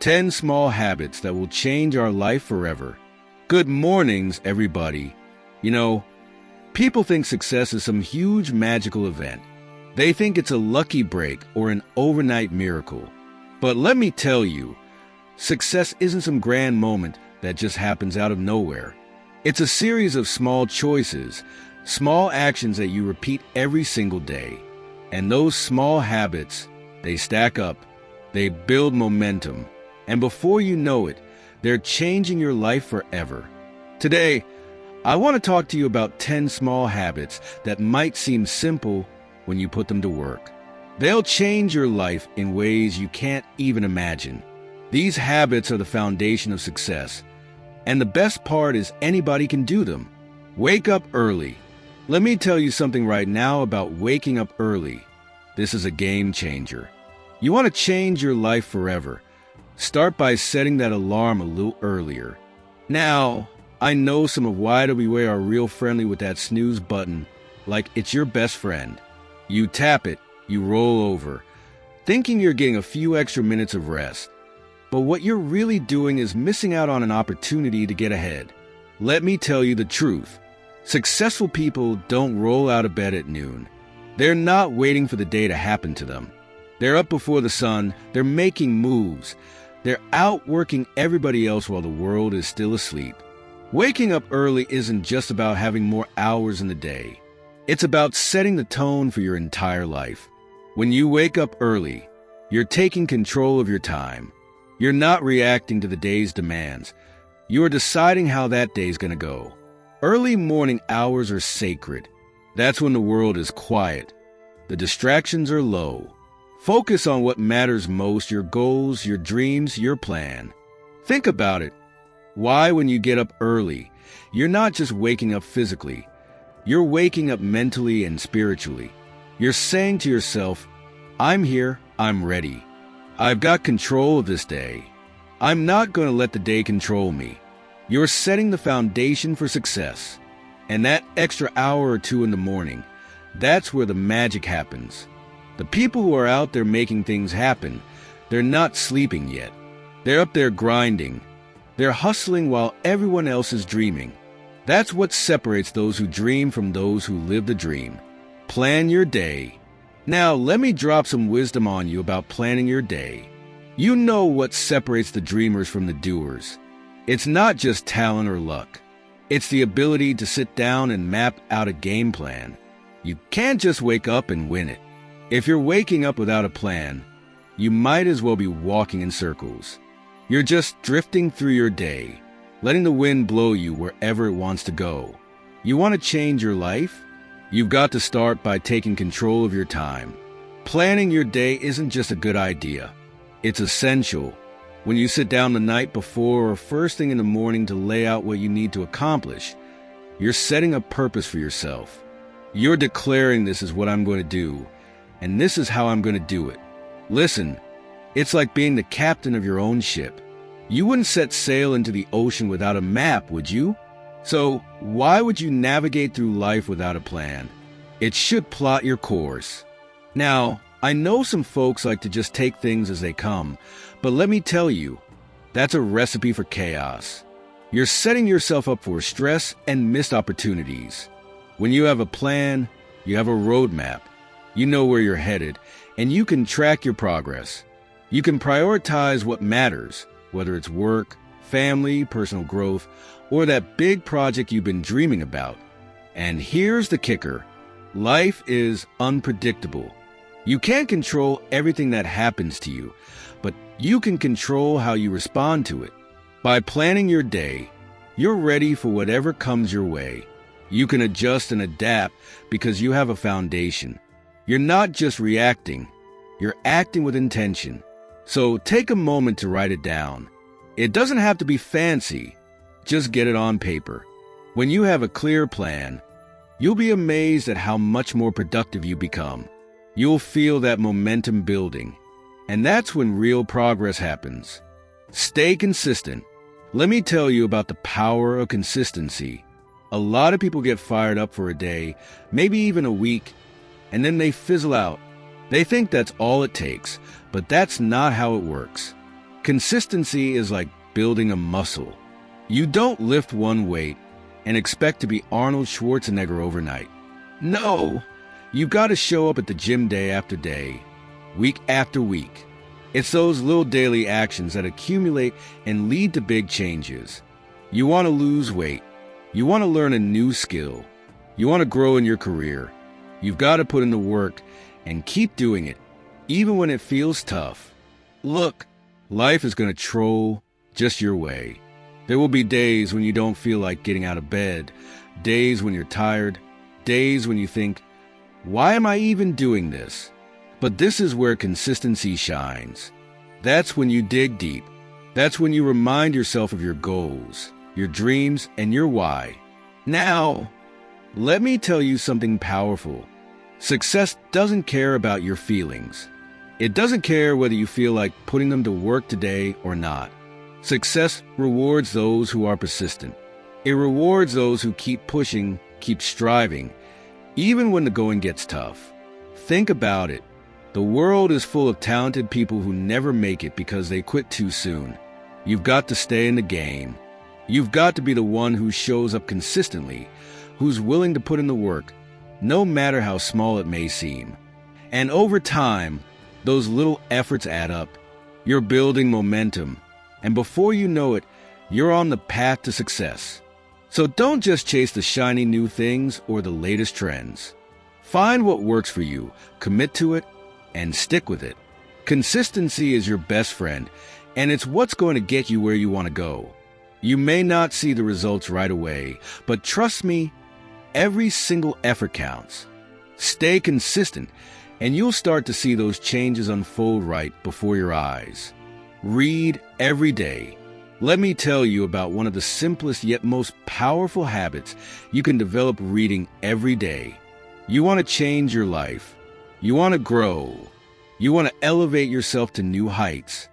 10 small habits that will change our life forever. Good mornings, everybody. You know, people think success is some huge magical event. They think it's a lucky break or an overnight miracle. But let me tell you, success isn't some grand moment that just happens out of nowhere. It's a series of small choices, small actions that you repeat every single day. And those small habits, they stack up, they build momentum, and before you know it, they're changing your life forever. Today, I want to talk to you about 10 small habits that might seem simple when you put them to work. They'll change your life in ways you can't even imagine. These habits are the foundation of success, and the best part is anybody can do them. Wake up early. Let me tell you something right now about waking up early. This is a game changer. You want to change your life forever. Start by setting that alarm a little earlier. Now, I know some of YWA are real friendly with that snooze button, like it's your best friend. You tap it, you roll over, thinking you're getting a few extra minutes of rest. But what you're really doing is missing out on an opportunity to get ahead. Let me tell you the truth. Successful people don't roll out of bed at noon. They're not waiting for the day to happen to them. They're up before the sun, they're making moves. They're outworking everybody else while the world is still asleep. Waking up early isn't just about having more hours in the day. It's about setting the tone for your entire life. When you wake up early, you're taking control of your time. You're not reacting to the day's demands. You are deciding how that day's going to go. Early morning hours are sacred. That's when the world is quiet. The distractions are low. Focus on what matters most, your goals, your dreams, your plan. Think about it. Why, when you get up early, you're not just waking up physically. You're waking up mentally and spiritually. You're saying to yourself, I'm here, I'm ready. I've got control of this day. I'm not going to let the day control me. You're setting the foundation for success. And that extra hour or two in the morning, that's where the magic happens. The people who are out there making things happen, they're not sleeping yet. They're up there grinding. They're hustling while everyone else is dreaming. That's what separates those who dream from those who live the dream. Plan your day. Now, let me drop some wisdom on you about planning your day. You know what separates the dreamers from the doers. It's not just talent or luck. It's the ability to sit down and map out a game plan. You can't just wake up and win it. If you're waking up without a plan, you might as well be walking in circles. You're just drifting through your day, letting the wind blow you wherever it wants to go. You want to change your life? You've got to start by taking control of your time. Planning your day isn't just a good idea. It's essential. When you sit down the night before or first thing in the morning to lay out what you need to accomplish, you're setting a purpose for yourself. You're declaring, this is what I'm going to do, and this is how I'm going to do it. Listen, it's like being the captain of your own ship. You wouldn't set sail into the ocean without a map, would you? So why would you navigate through life without a plan? It should plot your course. Now, I know some folks like to just take things as they come, but let me tell you, that's a recipe for chaos. You're setting yourself up for stress and missed opportunities. When you have a plan, you have a roadmap. You know where you're headed, and you can track your progress. You can prioritize what matters, whether it's work, family, personal growth, or that big project you've been dreaming about. And here's the kicker. Life is unpredictable. You can't control everything that happens to you, but you can control how you respond to it. By planning your day, you're ready for whatever comes your way. You can adjust and adapt because you have a foundation. You're not just reacting, you're acting with intention. So take a moment to write it down. It doesn't have to be fancy, just get it on paper. When you have a clear plan, you'll be amazed at how much more productive you become. You'll feel that momentum building, and that's when real progress happens. Stay consistent. Let me tell you about the power of consistency. A lot of people get fired up for a day, maybe even a week, and then they fizzle out. They think that's all it takes, but that's not how it works. Consistency is like building a muscle. You don't lift one weight and expect to be Arnold Schwarzenegger overnight. No, you've got to show up at the gym day after day, week after week. It's those little daily actions that accumulate and lead to big changes. You want to lose weight. You want to learn a new skill. You want to grow in your career. You've got to put in the work and keep doing it, even when it feels tough. Look, life is going to troll just your way. There will be days when you don't feel like getting out of bed, days when you're tired, days when you think, why am I even doing this? But this is where consistency shines. That's when you dig deep. That's when you remind yourself of your goals, your dreams, and your why. Now, let me tell you something powerful. Success doesn't care about your feelings. It doesn't care whether you feel like putting them to work today or not. Success rewards those who are persistent. It rewards those who keep pushing, keep striving, even when the going gets tough. Think about it. The world is full of talented people who never make it because they quit too soon. You've got to stay in the game. You've got to be the one who shows up consistently, who's willing to put in the work, no matter how small it may seem. And over time, those little efforts add up. You're building momentum, and before you know it, you're on the path to success. So don't just chase the shiny new things or the latest trends. Find what works for you, commit to it, and stick with it. Consistency is your best friend, and it's what's going to get you where you want to go. You may not see the results right away, but trust me, every single effort counts. Stay consistent, and you'll start to see those changes unfold right before your eyes. Read every day. Let me tell you about one of the simplest yet most powerful habits you can develop reading every day. You want to change your life. You want to grow. You want to elevate yourself to new heights.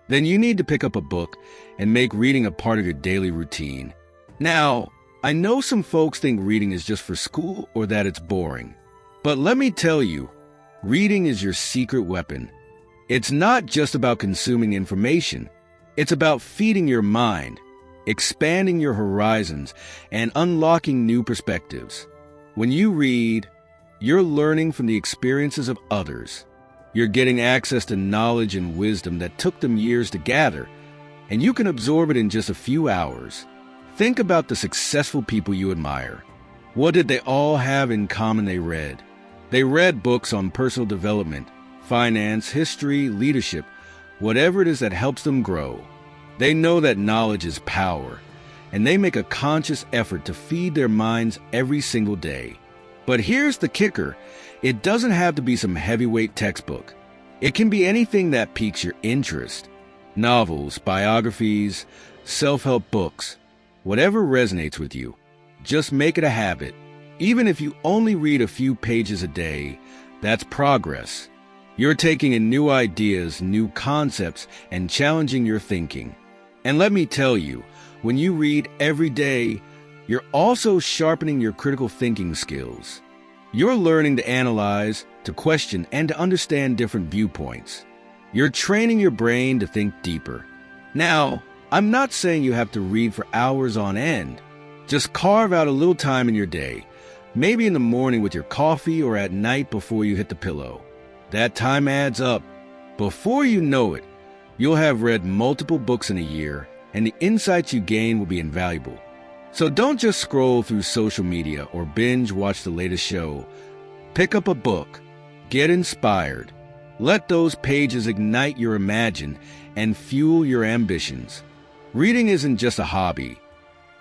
Then you need to pick up a book and make reading a part of your daily routine. Now, I know some folks think reading is just for school or that it's boring. But let me tell you, reading is your secret weapon. It's not just about consuming information. It's about feeding your mind, expanding your horizons, and unlocking new perspectives. When you read, you're learning from the experiences of others. You're getting access to knowledge and wisdom that took them years to gather, and you can absorb it in just a few hours. Think about the successful people you admire. What did they all have in common they read? They read books on personal development, finance, history, leadership, whatever it is that helps them grow. They know that knowledge is power, and they make a conscious effort to feed their minds every single day. But here's the kicker. It doesn't have to be some heavyweight textbook. It can be anything that piques your interest. Novels, biographies, self-help books, whatever resonates with you. Just make it a habit. Even if you only read a few pages a day, that's progress. You're taking in new ideas, new concepts, and challenging your thinking. And let me tell you, when you read every day, you're also sharpening your critical thinking skills. You're learning to analyze, to question, and to understand different viewpoints. You're training your brain to think deeper. Now, I'm not saying you have to read for hours on end. Just carve out a little time in your day, maybe in the morning with your coffee or at night before you hit the pillow. That time adds up. Before you know it, you'll have read multiple books in a year, and the insights you gain will be invaluable. So don't just scroll through social media or binge watch the latest show. Pick up a book. Get inspired. Let those pages ignite your imagination and fuel your ambitions. Reading isn't just a hobby.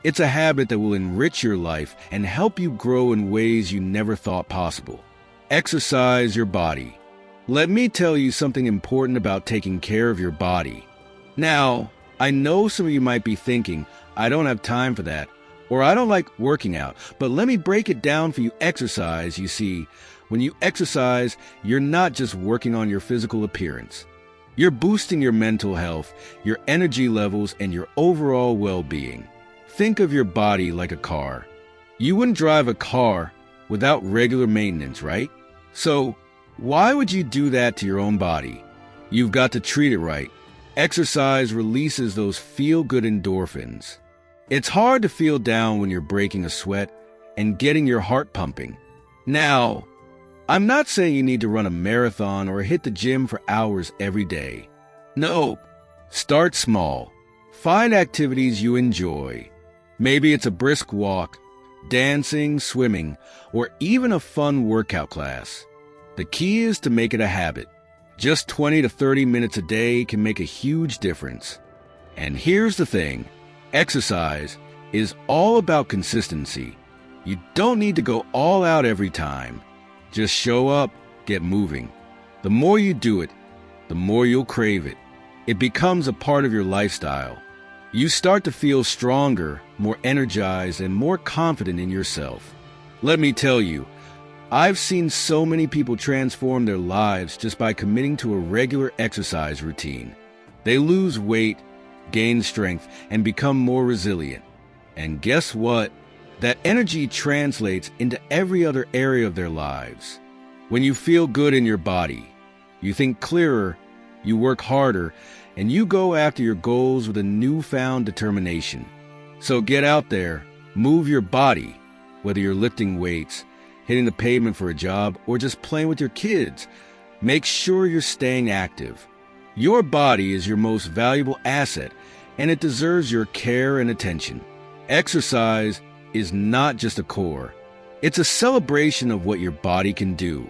It's a habit that will enrich your life and help you grow in ways you never thought possible. Exercise your body. Let me tell you something important about taking care of your body. Now, I know some of you might be thinking, I don't have time for that, or I don't like working out, but let me break it down for you. Exercise, you see, when you exercise, you're not just working on your physical appearance. You're boosting your mental health, your energy levels, and your overall well-being. Think of your body like a car. You wouldn't drive a car without regular maintenance, right? So, why would you do that to your own body? You've got to treat it right. Exercise releases those feel-good endorphins. It's hard to feel down when you're breaking a sweat and getting your heart pumping. Now, I'm not saying you need to run a marathon or hit the gym for hours every day. No, start small. Find activities you enjoy. Maybe it's a brisk walk, dancing, swimming, or even a fun workout class. The key is to make it a habit. Just 20 to 30 minutes a day can make a huge difference. And here's the thing, exercise is all about consistency. You don't need to go all out every time. Just show up, get moving. The more you do it, the more you'll crave it. It becomes a part of your lifestyle. You start to feel stronger, more energized, and more confident in yourself. Let me tell you, I've seen so many people transform their lives just by committing to a regular exercise routine. They lose weight, gain strength, and become more resilient. And guess what? That energy translates into every other area of their lives. When you feel good in your body, you think clearer, you work harder, and you go after your goals with a newfound determination. So get out there, move your body, whether you're lifting weights, hitting the pavement for a job, or just playing with your kids. Make sure you're staying active. Your body is your most valuable asset, and it deserves your care and attention. Exercise is not just a core. It's a celebration of what your body can do.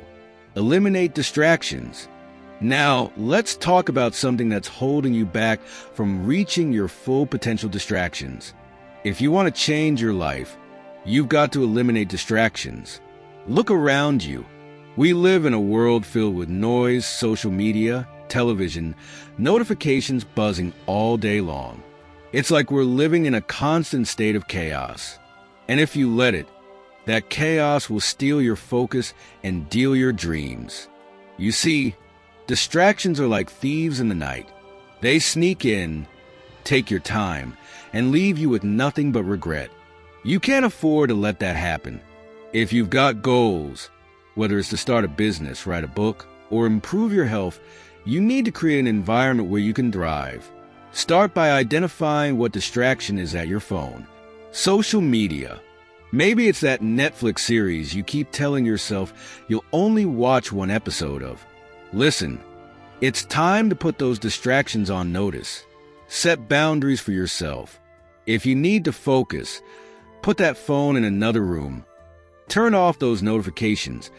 Eliminate distractions. Now, let's talk about something that's holding you back from reaching your full potential: distractions. If you want to change your life, you've got to eliminate distractions. Look around you. We live in a world filled with noise, social media, television, notifications buzzing all day long. It's like we're living in a constant state of chaos. And if you let it, that chaos will steal your focus and steal your dreams. You see, distractions are like thieves in the night. They sneak in, take your time, and leave you with nothing but regret. You can't afford to let that happen. If you've got goals, whether it's to start a business, write a book, or improve your health, you need to create an environment where you can thrive. Start by identifying what distraction is at your phone. Social media. Maybe it's that Netflix series you keep telling yourself you'll only watch one episode of. Listen, it's time to put those distractions on notice. Set boundaries for yourself. If you need to focus, put that phone in another room. Turn off those notifications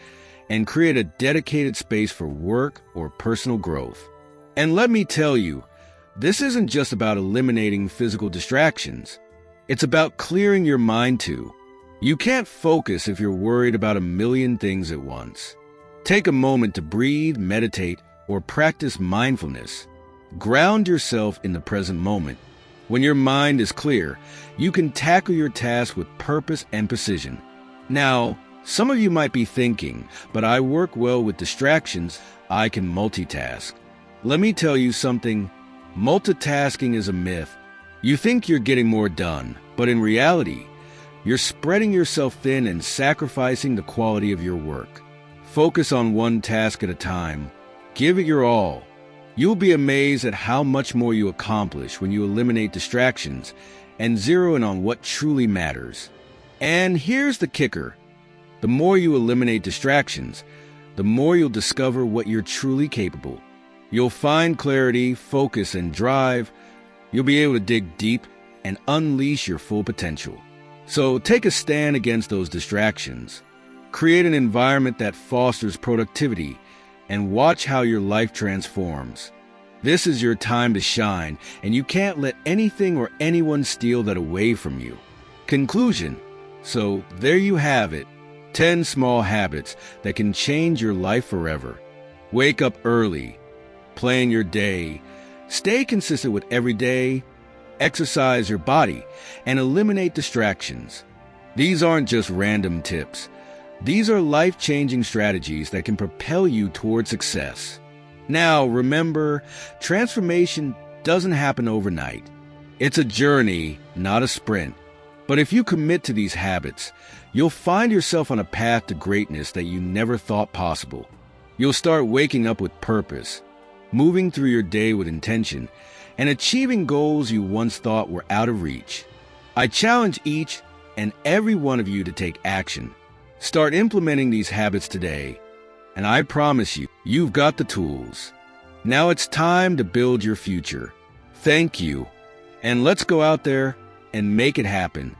and create a dedicated space for work or personal growth. And let me tell you, this isn't just about eliminating physical distractions. It's about clearing your mind too. You can't focus if you're worried about a million things at once. Take a moment to breathe, meditate, or practice mindfulness. Ground yourself in the present moment. When your mind is clear, you can tackle your task with purpose and precision. Now, some of you might be thinking, but I work well with distractions, I can multitask. Let me tell you something, multitasking is a myth. You think you're getting more done, but in reality, you're spreading yourself thin and sacrificing the quality of your work. Focus on one task at a time. Give it your all. You'll be amazed at how much more you accomplish when you eliminate distractions and zero in on what truly matters. And here's the kicker. The more you eliminate distractions, the more you'll discover what you're truly capable. You'll find clarity, focus, and drive. You'll be able to dig deep and unleash your full potential. So take a stand against those distractions. Create an environment that fosters productivity and watch how your life transforms. This is your time to shine, and you can't let anything or anyone steal that away from you. Conclusion. So there you have it, 10 small habits that can change your life forever. Wake up early, plan your day, stay consistent with every day, exercise your body, and eliminate distractions. These aren't just random tips. These are life-changing strategies that can propel you toward success. Now, remember, transformation doesn't happen overnight. It's a journey, not a sprint. But if you commit to these habits, you'll find yourself on a path to greatness that you never thought possible. You'll start waking up with purpose, moving through your day with intention, and achieving goals you once thought were out of reach. I challenge each and every one of you to take action. Start implementing these habits today, and I promise you, you've got the tools. Now it's time to build your future. Thank you, and let's go out there and make it happen.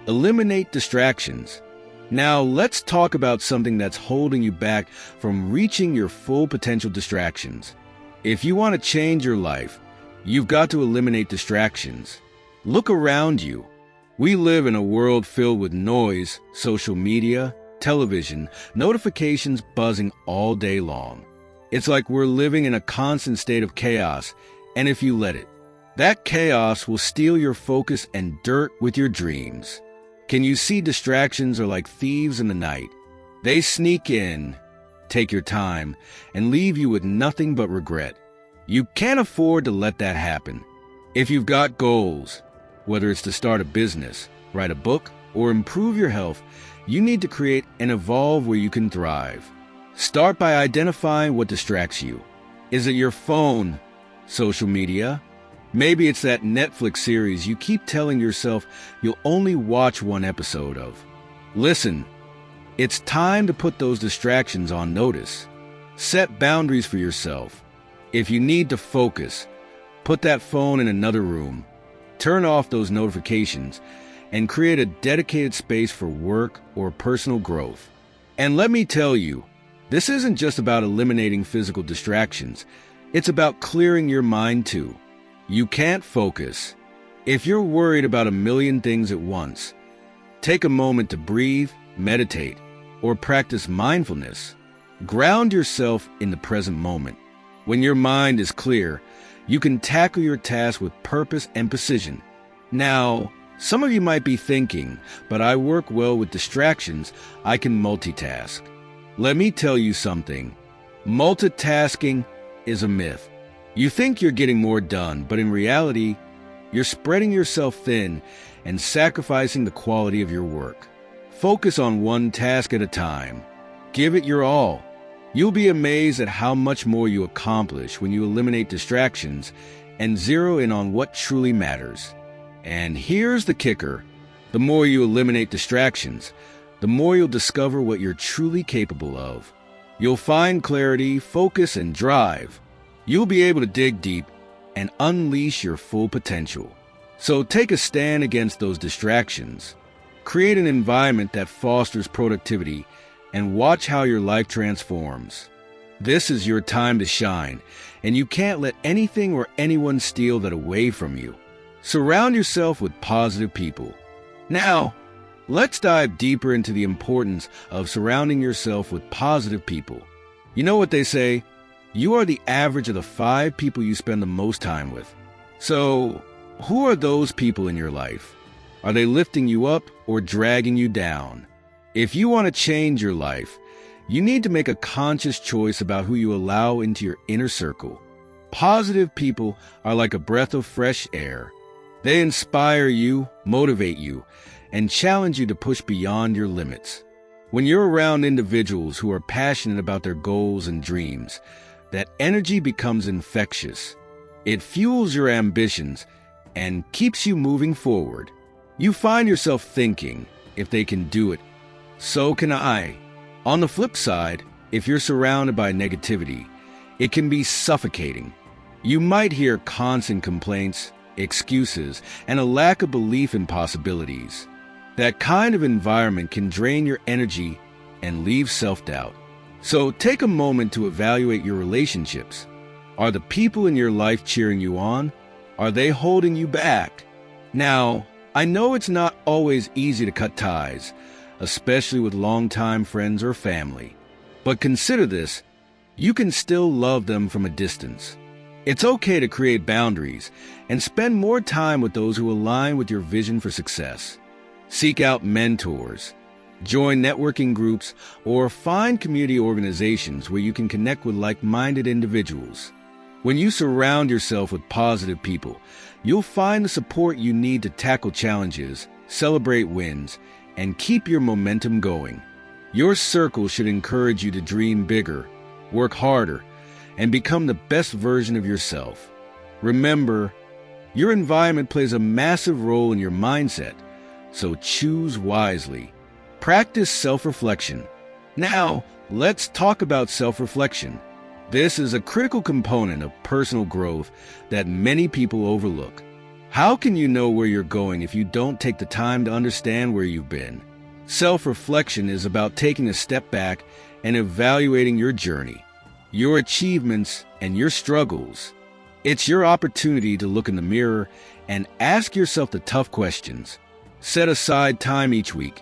Eliminate distractions. Now let's talk about something that's holding you back from reaching your full potential: distractions. If you want to change your life, you've got to eliminate distractions. Look around you. We live in a world filled with noise, social media, television, notifications buzzing all day long. It's like we're living in a constant state of chaos, and if you let it, that chaos will steal your focus and dirt with your dreams. Can you see distractions are like thieves in the night? They sneak in, take your time, and leave you with nothing but regret. You can't afford to let that happen. If you've got goals, whether it's to start a business, write a book, or improve your health, you need to create and evolve where you can thrive. Start by identifying what distracts you. Is it your phone, social media? Maybe it's that Netflix series you keep telling yourself you'll only watch one episode of. Listen, it's time to put those distractions on notice. Set boundaries for yourself. If you need to focus, put that phone in another room. Turn off those notifications and create a dedicated space for work or personal growth. And let me tell you, this isn't just about eliminating physical distractions. It's about clearing your mind too. You can't focus if you're worried about a million things at once. Take a moment to breathe, meditate, or practice mindfulness. Ground yourself in the present moment. When your mind is clear, you can tackle your task with purpose and precision. Now, some of you might be thinking, but I work well with distractions. I can multitask. Let me tell you something. Multitasking is a myth. You think you're getting more done, but in reality, you're spreading yourself thin and sacrificing the quality of your work. Focus on one task at a time. Give it your all. You'll be amazed at how much more you accomplish when you eliminate distractions and zero in on what truly matters. And here's the kicker. The more you eliminate distractions, the more you'll discover what you're truly capable of. You'll find clarity, focus, and drive. You'll be able to dig deep and unleash your full potential. So take a stand against those distractions. Create an environment that fosters productivity and watch how your life transforms. This is your time to shine, and you can't let anything or anyone steal that away from you. Surround yourself with positive people. Now, let's dive deeper into the importance of surrounding yourself with positive people. You know what they say? You are the average of the 5 people you spend the most time with. So, who are those people in your life? Are they lifting you up or dragging you down? If you want to change your life, you need to make a conscious choice about who you allow into your inner circle. Positive people are like a breath of fresh air. They inspire you, motivate you, and challenge you to push beyond your limits. When you're around individuals who are passionate about their goals and dreams, that energy becomes infectious. It fuels your ambitions and keeps you moving forward. You find yourself thinking, if they can do it, so can I. On the flip side, if you're surrounded by negativity, it can be suffocating. You might hear constant complaints, excuses, and a lack of belief in possibilities. That kind of environment can drain your energy and leave self-doubt. So take a moment to evaluate your relationships. Are the people in your life cheering you on? Are they holding you back? Now, I know it's not always easy to cut ties, especially with longtime friends or family. But consider this, you can still love them from a distance. It's okay to create boundaries and spend more time with those who align with your vision for success. Seek out mentors, join networking groups, or find community organizations where you can connect with like-minded individuals. When you surround yourself with positive people, you'll find the support you need to tackle challenges, celebrate wins, and keep your momentum going. Your circle should encourage you to dream bigger, work harder, and become the best version of yourself. Remember, your environment plays a massive role in your mindset, so choose wisely. Practice self-reflection. Now, let's talk about self-reflection. This is a critical component of personal growth that many people overlook. How can you know where you're going if you don't take the time to understand where you've been? Self-reflection is about taking a step back and evaluating your journey, your achievements, and your struggles. It's your opportunity to look in the mirror and ask yourself the tough questions. Set aside time each week,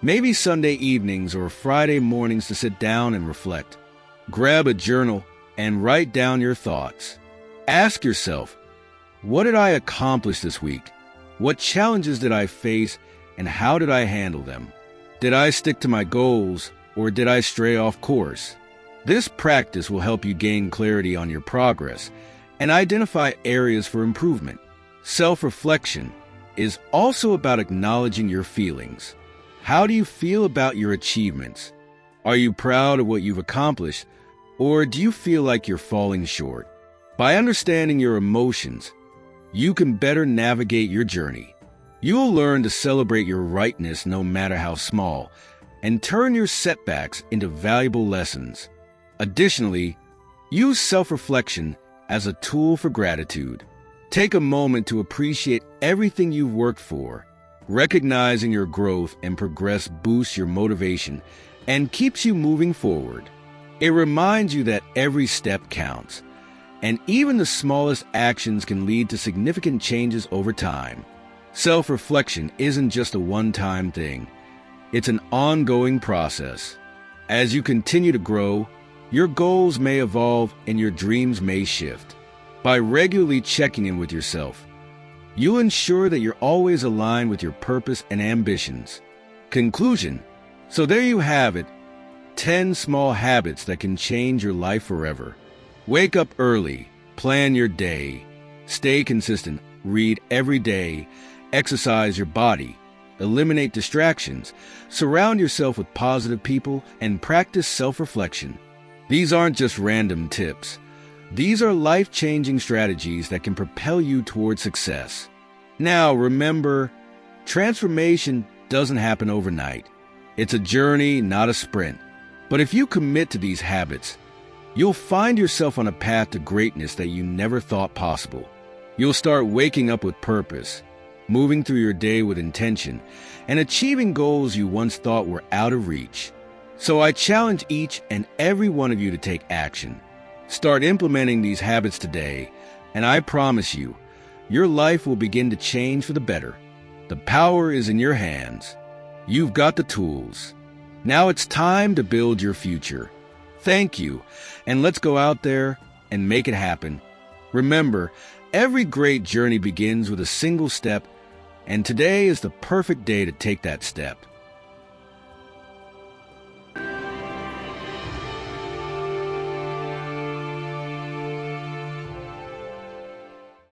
maybe Sunday evenings or Friday mornings, to sit down and reflect. Grab a journal and write down your thoughts. Ask yourself, what did I accomplish this week? What challenges did I face, and how did I handle them? Did I stick to my goals, or did I stray off course? This practice will help you gain clarity on your progress and identify areas for improvement. Self-reflection is also about acknowledging your feelings. How do you feel about your achievements? Are you proud of what you've accomplished, or do you feel like you're falling short? By understanding your emotions, you can better navigate your journey. You'll learn to celebrate your rightness no matter how small, and turn your setbacks into valuable lessons. Additionally, use self-reflection as a tool for gratitude. Take a moment to appreciate everything you've worked for. Recognizing your growth and progress boosts your motivation and keeps you moving forward. It reminds you that every step counts, and even the smallest actions can lead to significant changes over time. Self-reflection isn't just a one-time thing. It's an ongoing process. As you continue to grow, your goals may evolve and your dreams may shift. By regularly checking in with yourself, you'll ensure that you're always aligned with your purpose and ambitions. Conclusion. So there you have it, 10 small habits that can change your life forever. Wake up early, plan your day, stay consistent, read every day, exercise your body, eliminate distractions, surround yourself with positive people, and practice self-reflection. These aren't just random tips. These are life-changing strategies that can propel you toward success. Now, remember, transformation doesn't happen overnight. It's a journey, not a sprint. But if you commit to these habits, you'll find yourself on a path to greatness that you never thought possible. You'll start waking up with purpose, moving through your day with intention, and achieving goals you once thought were out of reach. So I challenge each and every one of you to take action. Start implementing these habits today, and I promise you, your life will begin to change for the better. The power is in your hands. You've got the tools. Now it's time to build your future. Thank you, and let's go out there and make it happen. Remember, every great journey begins with a single step, and today is the perfect day to take that step.